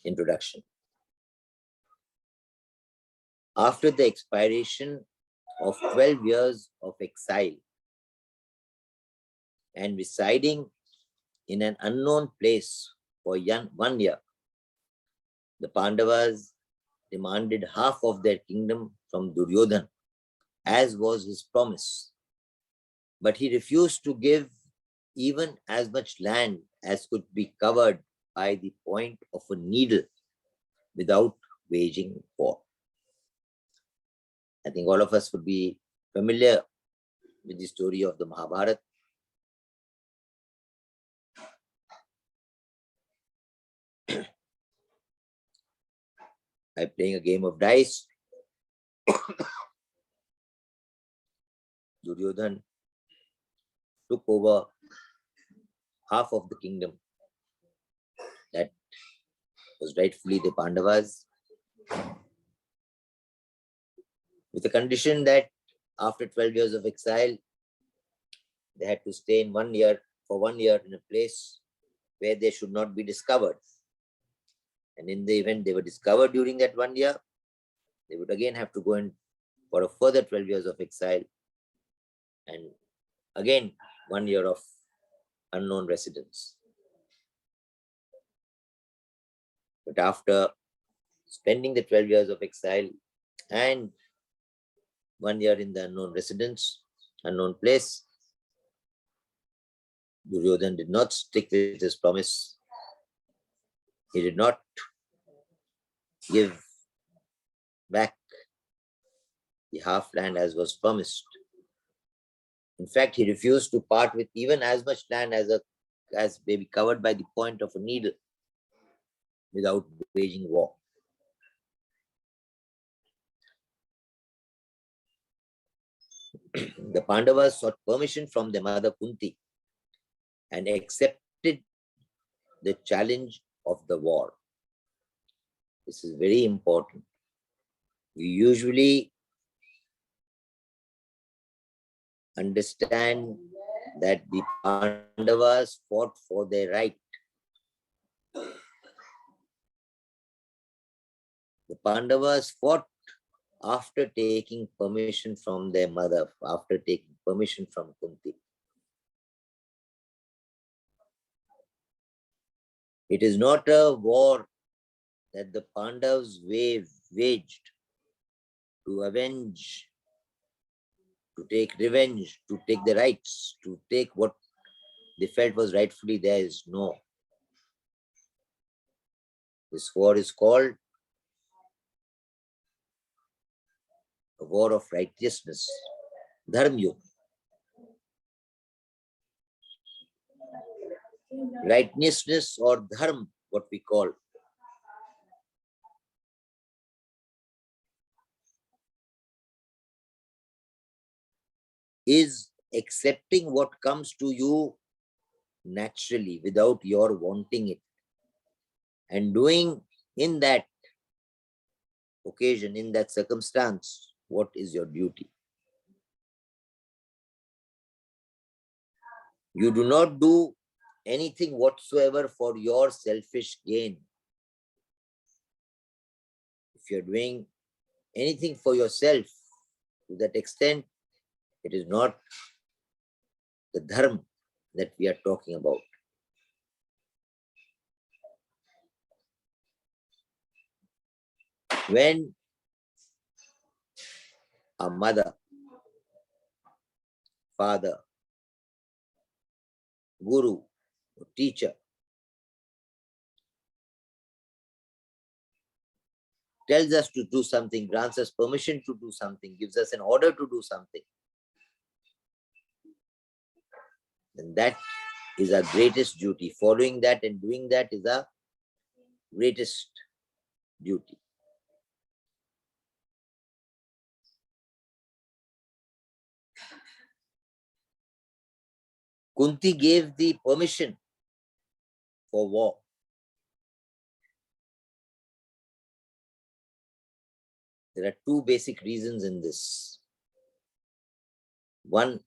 introduction. After the expiration of 12 years of exile and residing in an unknown place for 1 year, the Pandavas demanded half of their kingdom from Duryodhana, as was his promise. But he refused to give even as much land as could be covered by the point of a needle without waging war. I think all of us would be familiar with the story of the Mahabharata. By playing a game of dice, Duryodhana took over half of the kingdom that was rightfully the Pandavas, with the condition that after 12 years of exile, they had to stay in 1 year, for 1 year in a place where they should not be discovered. And in the event they were discovered during that 1 year, they would again have to go in for a further 12 years of exile and again 1 year of unknown residence. But after spending the 12 years of exile and 1 year in the unknown residence, unknown place, Duryodhana did not stick with his promise. He did not give back the half land as was promised. In fact, he refused to part with even as much land as may be covered by the point of a needle without waging war. The Pandavas sought permission from their mother Kunti and accepted the challenge of the war. This is very important. We usually understand that the Pandavas fought for their right. The Pandavas fought after taking permission from their mother, after taking permission from Kunti. It is not a war that the Pandavas waged to avenge, to take revenge, to take the rights, to take what they felt was rightfully theirs. No. This war is called a war of righteousness, Dharma Yuddha. Righteousness or Dharma, what we call. Is accepting what comes to you naturally without your wanting it, and doing in that occasion, in that circumstance, what is your duty. You do not do anything whatsoever for your selfish gain. If you're doing anything for yourself, to that extent, it is not the dharma that we are talking about. When a mother, father, guru, or teacher tells us to do something, grants us permission to do something, gives us an order to do something, then that is our greatest duty. Following that and doing that is our greatest duty. Kunti gave the permission for war. There are two basic reasons in this. One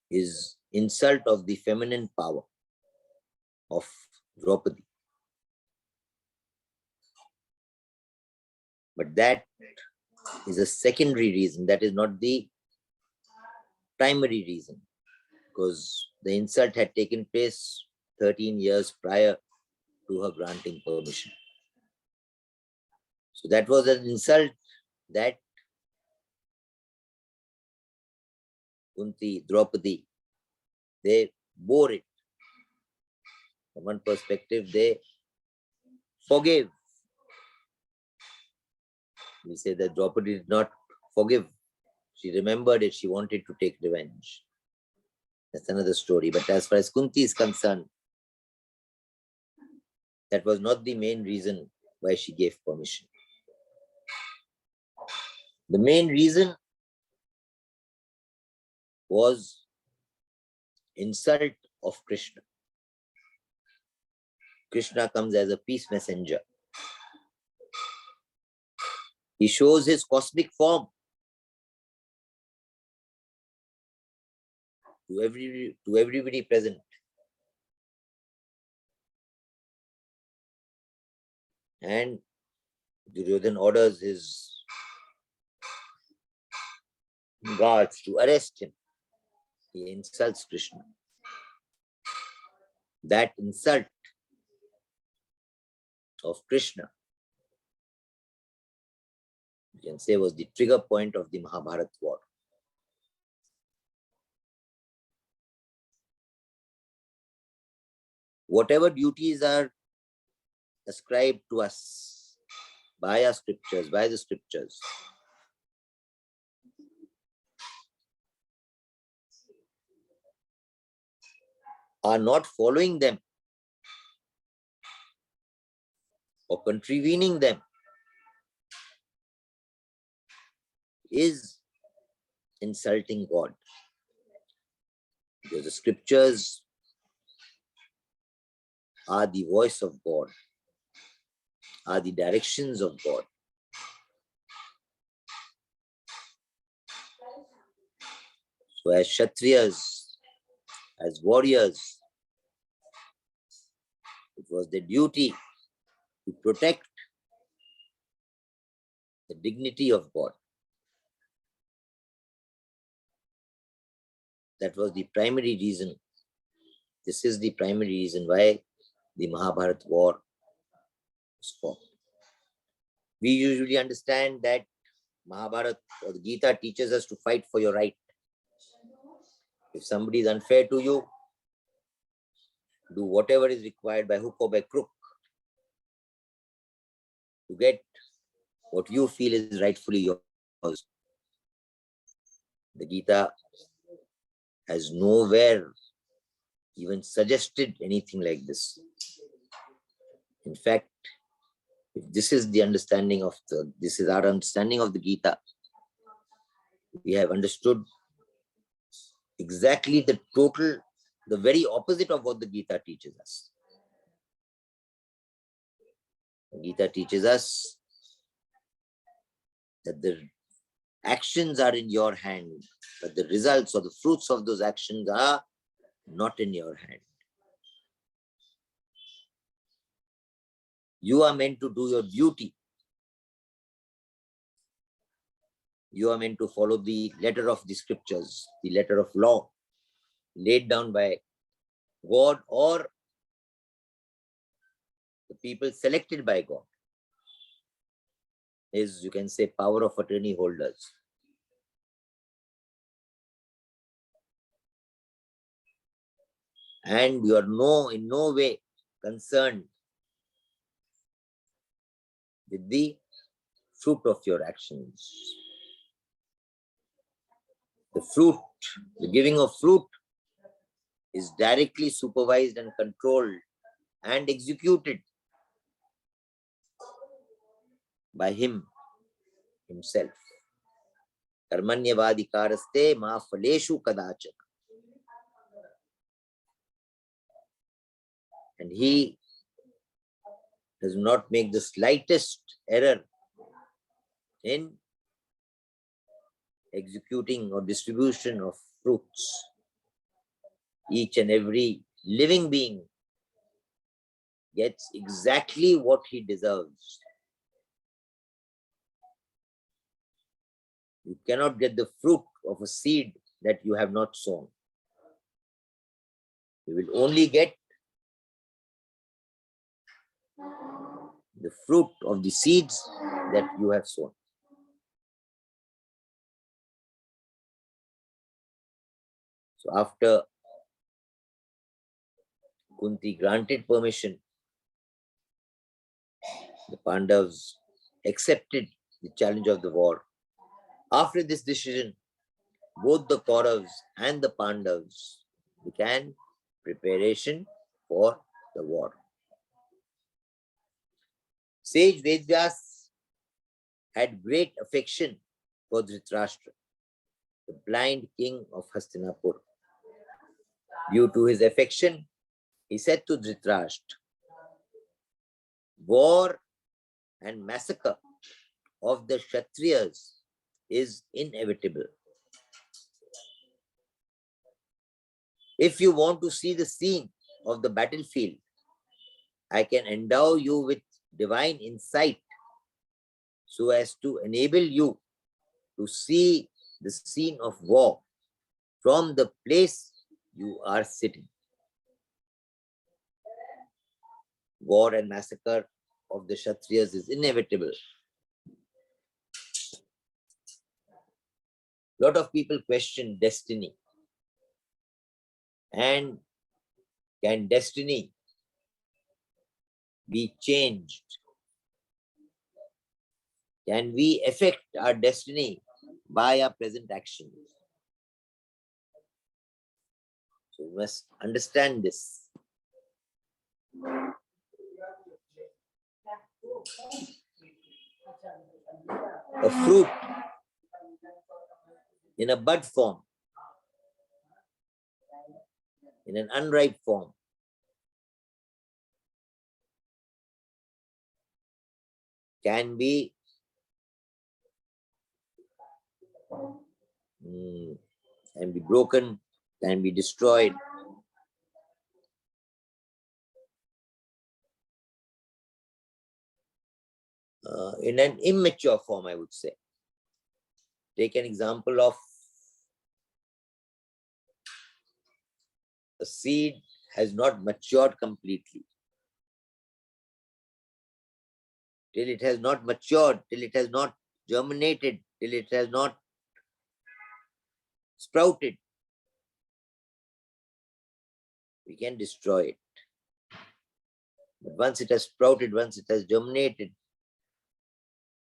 is insult of the feminine power of Draupadi. But that is a secondary reason. That is not the primary reason, because the insult had taken place 13 years prior to her granting permission. So that was an insult that Kunti, Draupadi, they bore it. From one perspective, they forgave. We say that Draupadi did not forgive. She remembered it. She wanted to take revenge. That's another story. But as far as Kunti is concerned, that was not the main reason why she gave permission. The main reason was insult of Krishna. Krishna comes as a peace messenger. He shows his cosmic form to everybody present. And Duryodhana orders his guards to arrest him. He insults Krishna. That insult of Krishna, you can say, was the trigger point of the Mahabharata war. Whatever duties are ascribed to us by our scriptures, by the scriptures, are not following them or contravening them is insulting God. Because the scriptures are the voice of God, are the directions of God. So as Kshatriyas, as warriors, it was their duty to protect the dignity of God. That was the primary reason. This is the primary reason why the Mahabharata war was fought. We usually understand that Mahabharata or the Gita teaches us to fight for your right. If somebody is unfair to you, do whatever is required by hook or by crook to get what you feel is rightfully yours. The Gita has nowhere even suggested anything like this. In fact, if this is the understanding of this is our understanding of the Gita, we have understood exactly the very opposite of what the Gita teaches us. The Gita teaches us that the actions are in your hand, but the results or the fruits of those actions are not in your hand. You are meant to do your duty. You are meant to follow the letter of the scriptures, the letter of law laid down by God or the people selected by God. Is, you can say, power of attorney holders. And you are in no way concerned with the fruit of your actions. The fruit, the giving of fruit is directly supervised and controlled and executed by him himself. Karmanyavadikaraste ma phaleshu kadachana. And he does not make the slightest error in executing or distribution of fruits. Each and every living being gets exactly what he deserves. You cannot get the fruit of a seed that you have not sown. You will only get the fruit of the seeds that you have sown. So after Kunti granted permission, the Pandavas accepted the challenge of the war. After this decision, both the Kauravas and the Pandavas began preparation for the war. Sage Vedyas had great affection for Dhritarashtra, the blind king of Hastinapur. Due to his affection, he said to Dhritarashtra, war and massacre of the Kshatriyas is inevitable. If you want to see the scene of the battlefield, I can endow you with divine insight so as to enable you to see the scene of war from the place you are sitting. War and massacre of the Kshatriyas is inevitable. A lot of people question destiny. And can destiny be changed? Can we affect our destiny by our present actions? So we must understand this. A fruit in a bud form, in an unripe form, can be broken, can be destroyed. In an immature form, I would say. Take an example of a seed has not matured completely. Till it has not matured, till it has not germinated, till it has not sprouted, we can destroy it. But once it has sprouted, once it has germinated,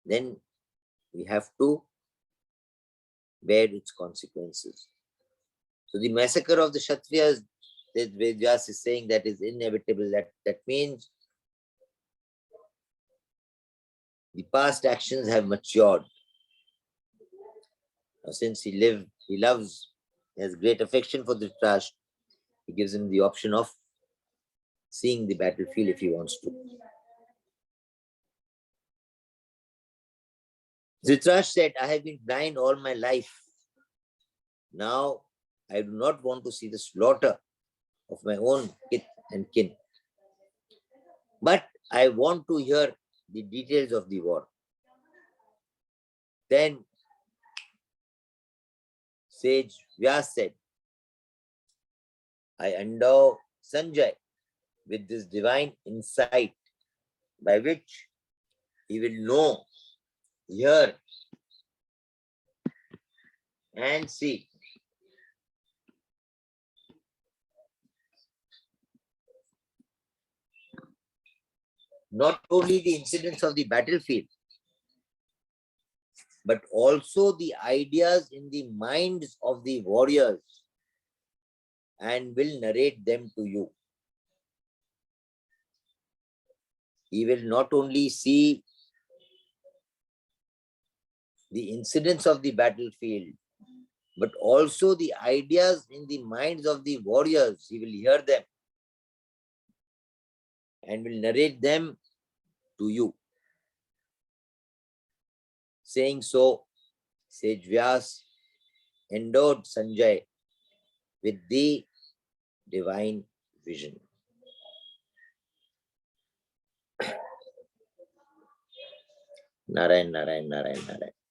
then we have to bear its consequences. So the massacre of the Kshatriyas, Vedyas is saying that is inevitable. That means the past actions have matured. Now, since he loves, he has great affection for Dhritarashtra, he gives him the option of seeing the battlefield if he wants to. Dhritarashtra said, I have been blind all my life. Now I do not want to see the slaughter of my own kith and kin. But I want to hear the details of the war. Then sage Vyas said, I endow Sanjay with this divine insight by which he will know, hear, and see not only the incidents of the battlefield, but also the ideas in the minds of the warriors, and will narrate them to you. He will not only see the incidents of the battlefield, but also the ideas in the minds of the warriors. He will hear them and will narrate them to you. Saying so, sage Vyas endowed Sanjay with the divine vision. Narayan, Narayan, Narayan, Narayan.